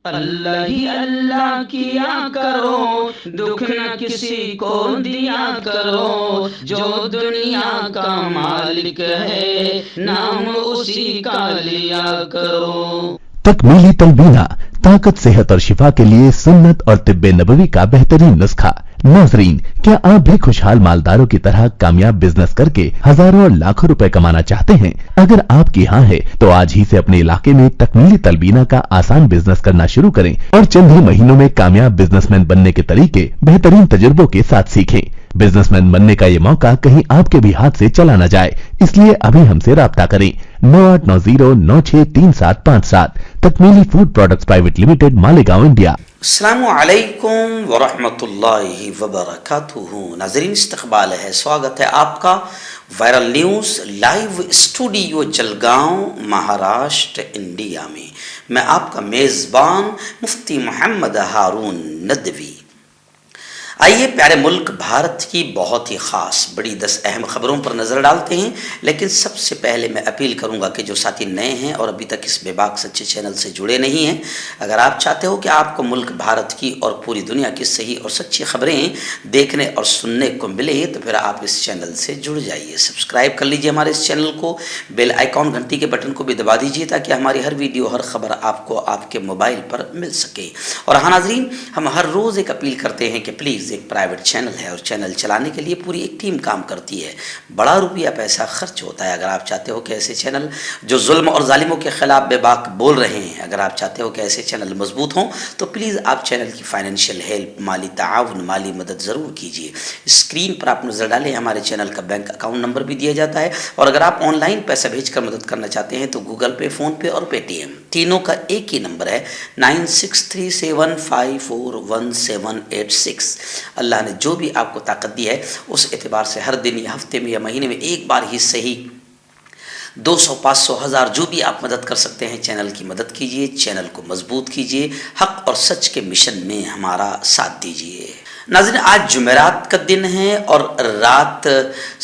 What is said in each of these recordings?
اللہ ہی اللہ کیا کرو، دکھ نہ کسی کو دیا کرو، جو دنیا کا مالک ہے نام اسی کا لیا کرو۔ تکمیلی تلبینہ طاقت، صحت اور شفا کے لیے سنت اور طب نبوی کا بہترین نسخہ۔ ناظرین، کیا آپ بھی خوشحال مالداروں کی طرح کامیاب بزنس کر کے ہزاروں اور لاکھوں روپے کمانا چاہتے ہیں؟ اگر آپ کی ہاں ہے تو آج ہی سے اپنے علاقے میں تکمیلی تلبینہ کا آسان بزنس کرنا شروع کریں اور چند ہی مہینوں میں کامیاب بزنس مین بننے کے طریقے بہترین تجربوں کے ساتھ سیکھیں۔ بزنس مین بننے کا یہ موقع کہیں آپ کے بھی ہاتھ سے چلا نہ جائے، اس لیے ابھی ہم سے رابطہ کریں۔ 9890963757 تکمیلی food products private limited, Malegaon, India. السلام علیکم ورحمۃ اللہ وبرکاتہ۔ ناظرین، استقبال ہے، سواگت ہے آپ کا viral news live studio Jalgaon, Maharashtra, India میں۔ میں آپ کا میزبان مفتی محمد ہارون ندوی۔ آئیے پیارے ملک بھارت کی بہت ہی خاص بڑی 10 اہم خبروں پر نظر ڈالتے ہیں، لیکن سب سے پہلے میں اپیل کروں گا کہ جو ساتھی نئے ہیں اور ابھی تک اس بے باک سچے چینل سے جڑے نہیں ہیں، اگر آپ چاہتے ہو کہ آپ کو ملک بھارت کی اور پوری دنیا کی صحیح اور سچی خبریں دیکھنے اور سننے کو ملے تو پھر آپ اس چینل سے جڑ جائیے، سبسکرائب کر لیجئے ہمارے اس چینل کو، بیل آئیکن گھنٹی کے بٹن کو بھی دبا دیجئے تاکہ ہماری ہر ویڈیو، ہر خبر آپ کو آپ کے موبائل پر مل سکے۔ اور ہاں ناظرین، ہم ہر روز ایک اپیل کرتے ہیں کہ پلیز، ایک پرائیویٹ چینل ہے اور چینل چلانے کے لیے پوری ایک ٹیم کام کرتی ہے، بڑا روپیہ پیسہ خرچ ہوتا ہے۔ اگر آپ چاہتے ہو کہ ایسے چینل جو ظلم اور ظالموں کے خلاف بے باک بول رہے ہیں، اگر آپ چاہتے ہو کہ ایسے چینل مضبوط ہوں تو پلیز آپ چینل کی فائنینشیل ہیلپ، مالی تعاون، مالی مدد ضرور کیجیے۔ اسکرین پر آپ نظر ڈالیں، ہمارے چینل کا بینک اکاؤنٹ نمبر بھی دیا جاتا ہے، اور اگر آپ آن لائن پیسہ بھیج کر مدد کرنا چاہتے ہیں تو گوگل پے، فون پے اور پے ٹی ایم تینوں کا ایک ہی نمبر ہے، 9637541786۔ اللہ نے جو بھی آپ کو طاقت دی ہے اس اعتبار سے ہر دن یا ہفتے میں یا مہینے میں ایک بار ہی صحیح 200، 500، 1000 جو بھی آپ مدد کر سکتے ہیں چینل کی مدد کیجیے، چینل کو مضبوط کیجیے، حق اور سچ کے مشن میں ہمارا ساتھ دیجیے۔ ناظرین، آج جمعرات کا دن ہے اور رات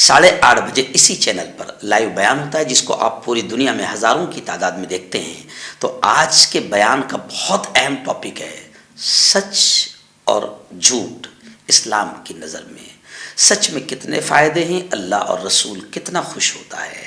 8:30 بجے اسی چینل پر لائیو بیان ہوتا ہے، جس کو آپ پوری دنیا میں ہزاروں کی تعداد میں دیکھتے ہیں۔ تو آج کے بیان کا بہت اہم ٹاپک ہے سچ اور جھوٹ اسلام کی نظر میں۔ سچ میں کتنے فائدے ہیں، اللہ اور رسول کتنا خوش ہوتا ہے،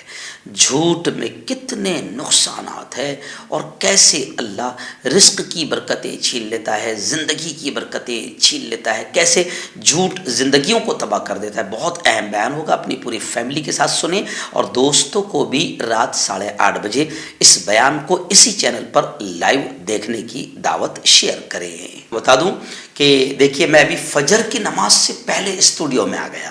جھوٹ میں کتنے نقصانات ہیں، اور کیسے اللہ رزق کی برکتیں چھین لیتا ہے، زندگی کی برکتیں چھین لیتا ہے، کیسے جھوٹ زندگیوں کو تباہ کر دیتا ہے۔ بہت اہم بیان ہوگا، اپنی پوری فیملی کے ساتھ سنیں اور دوستوں کو بھی رات 8:30 بجے اس بیان کو اسی چینل پر لائیو دیکھنے کی دعوت شیئر کریں۔ بتا دوں کہ دیکھیے، میں ابھی فجر کی نماز سے پہلے اسٹوڈیو میں آ گیا،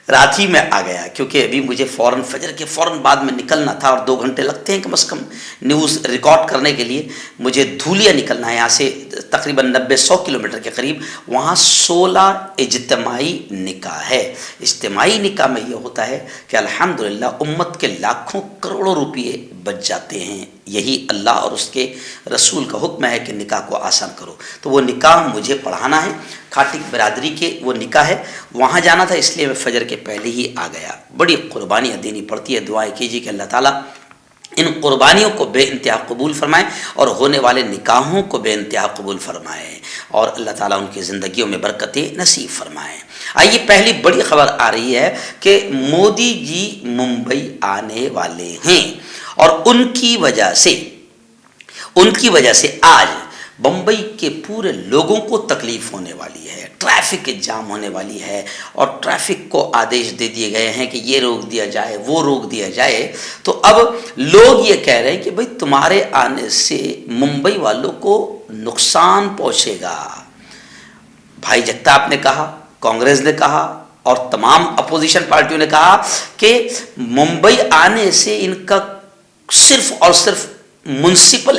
رات ہی میں آ گیا، کیونکہ ابھی مجھے فوراً فجر کے فوراً بعد میں نکلنا تھا، اور 2 گھنٹے لگتے ہیں کم از کم نیوز ریکارڈ کرنے کے لیے۔ مجھے دھولیا نکلنا ہے یہاں سے تقریباً 90-100 کلومیٹر کے قریب، وہاں 16 اجتماعی نکاح ہے۔ اجتماعی نکاح میں یہ ہوتا ہے کہ الحمدللہ امت کے لاکھوں کروڑوں روپئے بچ جاتے ہیں۔ یہی اللہ اور اس کے رسول کا حکم ہے کہ نکاح کو آسان کرو، تو وہ نکاح مجھے پڑھانا ہے، کھاٹک برادری کے وہ نکاح ہے، وہاں جانا تھا، اس لیے میں فجر کے پہلے ہی آ گیا۔ بڑی قربانیاں دینی پڑتی ہے، دعائیں کیجیے کہ اللہ تعالیٰ ان قربانیوں کو بے انتہا قبول فرمائے اور ہونے والے نکاحوں کو بے انتہا قبول فرمائے، اور اللہ تعالیٰ ان کی زندگیوں میں برکتیں نصیب فرمائے۔ آئیے، پہلی بڑی خبر آ رہی ہے کہ مودی جی ممبئی آنے والے ہیں، اور ان کی وجہ سے آج بمبئی کے پورے لوگوں کو تکلیف ہونے والی ہے، ٹریفک جام ہونے والی ہے، اور ٹریفک کو آدیش دے دیے گئے ہیں کہ یہ روک دیا جائے، وہ روک دیا جائے۔ تو اب لوگ یہ کہہ رہے ہیں کہ بھئی تمہارے آنے سے ممبئی والوں کو نقصان پہنچے گا۔ بھائی جگتاپ نے کہا، کانگریس نے کہا، اور تمام اپوزیشن پارٹیوں نے کہا کہ ممبئی آنے سے ان کا صرف اور صرف منسپل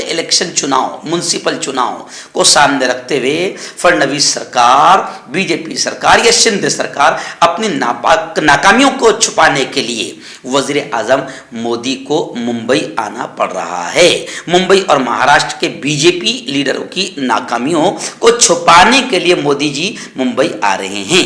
چناؤ کو سامنے رکھتے ہوئے فڑنویس سرکار، بی جے پی سرکار یا شندے سرکار اپنی ناکامیوں کو چھپانے کے لیے وزیر اعظم مودی کو ممبئی آنا پڑ رہا ہے۔ ممبئی اور مہاراشٹر کے بی جے پی لیڈروں کی ناکامیوں کو چھپانے کے لیے مودی جی ممبئی آ رہے ہیں۔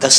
10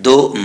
2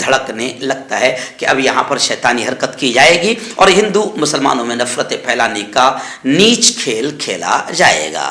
دھڑکنے لگتا ہے کہ اب یہاں پر شیطانی حرکت کی جائے گی اور ہندو مسلمانوں میں نفرتیں پھیلانے کا نیچ کھیل کھیلا جائے گا۔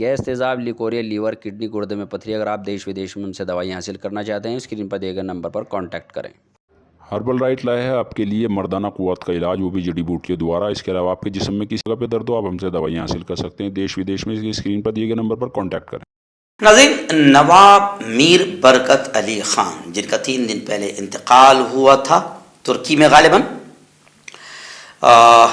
گیس، تیزاب، لیکوریا، لیور، کڈنی، گردے میں پتھری۔ اگر آپ دیش ودیش میں ان سے دوائیں حاصل کرنا چاہتے ہیں اسکرین پر دیے گئے نمبر پر کانٹیکٹ کریں۔ ہربل رائٹ لایا ہے آپ کے لیے مردانہ قوت کا علاج، وہ بھی جڑی بوٹیوں دوارا۔ اس کے علاوہ آپ کے جسم میں کسی جگہ پہ درد ہو آپ ہم سے دوائیں حاصل کر سکتے ہیں دیش ودیش میں، اسکرین پر دیے گئے نمبر پر کانٹیکٹ کریں۔ ناظرین، نواب میر برکت علی خان جن کا 3 دن پہلے انتقال ہوا تھا ترکی میں غالباً،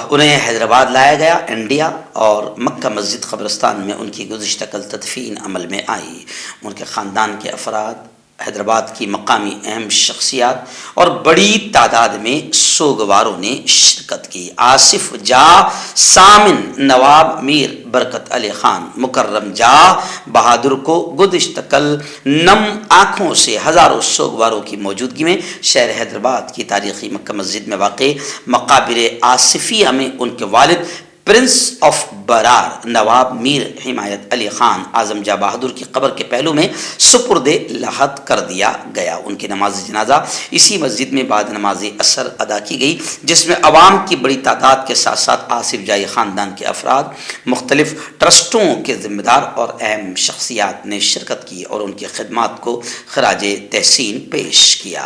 انہیں حیدرآباد لایا گیا انڈیا، اور مکہ مسجد قبرستان میں ان کی گزشتہ کل تدفین عمل میں آئی۔ ان کے خاندان کے افراد، حیدرآباد کی مقامی اہم شخصیات اور بڑی تعداد میں سوگواروں نے شرکت کی۔ آصف جاہ سامن نواب میر برکت علی خان مکرم جاہ بہادر کو گزشتہ کل نم آنکھوں سے ہزاروں سوگواروں کی موجودگی میں شہر حیدرآباد کی تاریخی مکہ مسجد میں واقع مقابر آصفیہ میں ان کے والد پرنس آف برار نواب میر حمایت علی خان اعظم جاہ بہادر کی قبر کے پہلو میں سپرد لحد کر دیا گیا۔ ان کی نماز جنازہ اسی مسجد میں بعد نماز عصر ادا کی گئی، جس میں عوام کی بڑی تعداد کے ساتھ ساتھ آصف جائی خاندان کے افراد، مختلف ٹرسٹوں کے ذمہ دار اور اہم شخصیات نے شرکت کی اور ان کی خدمات کو خراج تحسین پیش کیا۔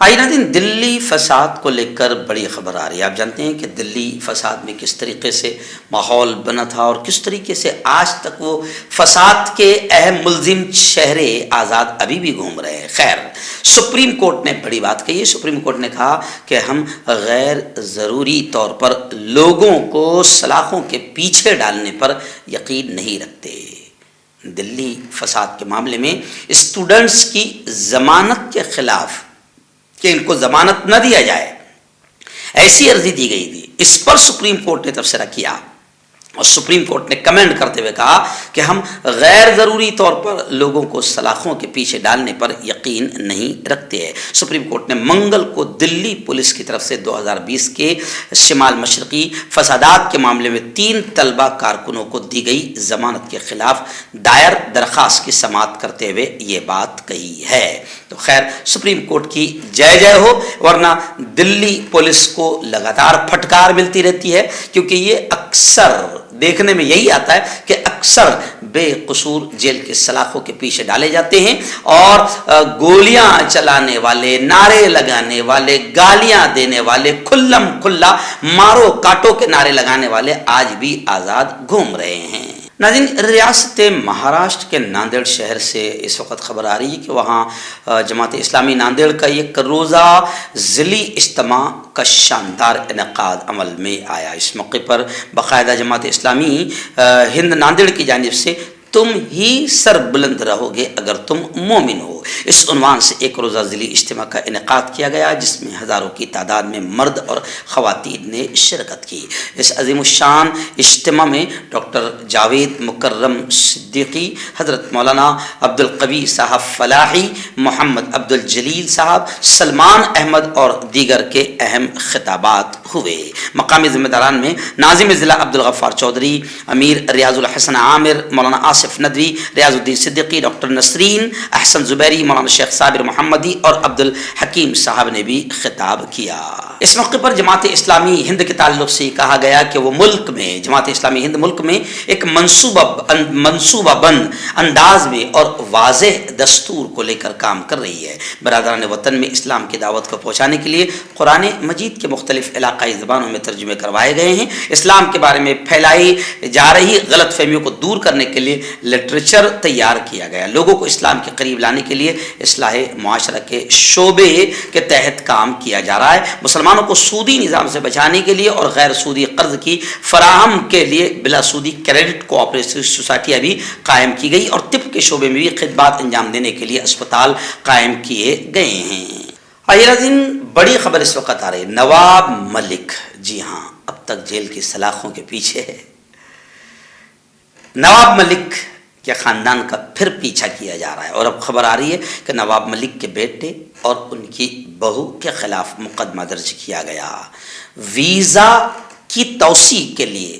آئینہ دن دلی فساد کو لے کر بڑی خبر آ رہی ہے۔ آپ جانتے ہیں کہ دلی فساد میں کس طریقے سے ماحول بنا تھا اور کس طریقے سے آج تک وہ فساد کے اہم ملزم شہر آزاد ابھی بھی گھوم رہے ہیں۔ خیر، سپریم کورٹ نے بڑی بات کہی ہے۔ سپریم کورٹ نے کہا کہ ہم غیر ضروری طور پر لوگوں کو سلاخوں کے پیچھے ڈالنے پر یقین نہیں رکھتے۔ دلی فساد کے معاملے میں اسٹوڈنٹس کی ضمانت کے خلاف کہ ان کو ضمانت نہ دیا جائے، ایسی عرضی دی گئی تھی۔ اس پر سپریم کورٹ نے تبصرہ کیا اور سپریم کورٹ نے کمنٹ کرتے ہوئے کہا کہ ہم غیر ضروری طور پر لوگوں کو سلاخوں کے پیچھے ڈالنے پر یقین نہیں رکھتے ہیں۔ سپریم کورٹ نے منگل کو دلی پولیس کی طرف سے 2020 کے شمال مشرقی فسادات کے معاملے میں 3 طلبہ کارکنوں کو دی گئی ضمانت کے خلاف دائر درخواست کی سماعت کرتے ہوئے یہ بات کہی ہے۔ تو خیر، سپریم کورٹ کی جے جے ہو، ورنہ دلی پولیس کو لگاتار پھٹکار ملتی رہتی ہے، کیونکہ یہ اکثر دیکھنے میں یہی آتا ہے کہ اکثر بے قصور جیل کے سلاخوں کے پیچھے ڈالے جاتے ہیں اور گولیاں چلانے والے، نعرے لگانے والے، گالیاں دینے والے، کھلم کھلا مارو کاٹو کے نعرے لگانے والے آج بھی آزاد گھوم رہے ہیں۔ ناظرین، ریاست مہاراشٹر کے ناندیڑ شہر سے اس وقت خبر آ رہی ہے کہ وہاں جماعت اسلامی ناندیڑ کا 1 روزہ ضلعی اجتماع کا شاندار انعقاد عمل میں آیا۔ اس موقع پر باقاعدہ جماعت اسلامی ہند ناندیڑ کی جانب سے تم ہی سر بلند رہو گے اگر تم مومن ہو، اس عنوان سے 1 روزہ ضلعی اجتماع کا انعقاد کیا گیا، جس میں ہزاروں کی تعداد میں مرد اور خواتین نے شرکت کی۔ اس عظیم الشان اجتماع میں ڈاکٹر جاوید مکرم صدیقی، حضرت مولانا عبدالقوی صاحب فلاحی، محمد عبدالجلیل صاحب، سلمان احمد اور دیگر کے اہم خطابات ہوئے۔ مقامی ذمہ داران میں ناظم ضلع عبدالغفار چودھری، امیر ریاض الحسن عامر، مولانا آصف ندوی، ریاض الدین صدیقی، ڈاکٹر نسرین احسن زبیری، مولانا شیخ صابر محمدی اور عبد الحکیم صاحب نے بھی خطاب کیا۔ اس موقع پر جماعت اسلامی ہند کے تعلق سے کہا گیا کہ وہ ملک میں، جماعت اسلامی ہند ملک میں ایک منصوبہ بند انداز میں اور واضح دستور کو لے کر کام کر رہی ہے۔ برادران وطن میں اسلام کی دعوت کو پہنچانے کے لیے قرآن مجید کے مختلف علاقائی زبانوں میں ترجمے کروائے گئے ہیں۔ اسلام کے بارے میں پھیلائی جا رہی غلط فہمیوں کو دور کرنے کے لیے لٹریچر تیار کیا گیا۔ لوگوں کو اسلام کے قریب لانے کے لیے اصلاح معاشرہ کے شعبے کے تحت کام کیا جا رہا ہے۔ مسلمانوں کو سودی نظام سے بچانے کے لیے اور غیر سودی قرض کی فراہم کے لیے بلا سودی کریڈٹ کوآپریٹو سوسائٹیاں بھی قائم کی گئی اور طب کے شعبے میں بھی خدمات انجام دینے کے لیے اسپتال قائم کیے گئے ہیں۔ آئیے دن بڑی خبر اس وقت آ رہی ہے، نواب ملک، جی ہاں، اب تک جیل کی سلاخوں کے پیچھے ہے۔ نواب ملک کے خاندان کا پھر پیچھا کیا جا رہا ہے اور اب خبر آ رہی ہے کہ نواب ملک کے بیٹے اور ان کی بہو کے خلاف مقدمہ درج کیا گیا۔ ویزا کی توسیع کے لیے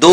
2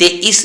23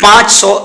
500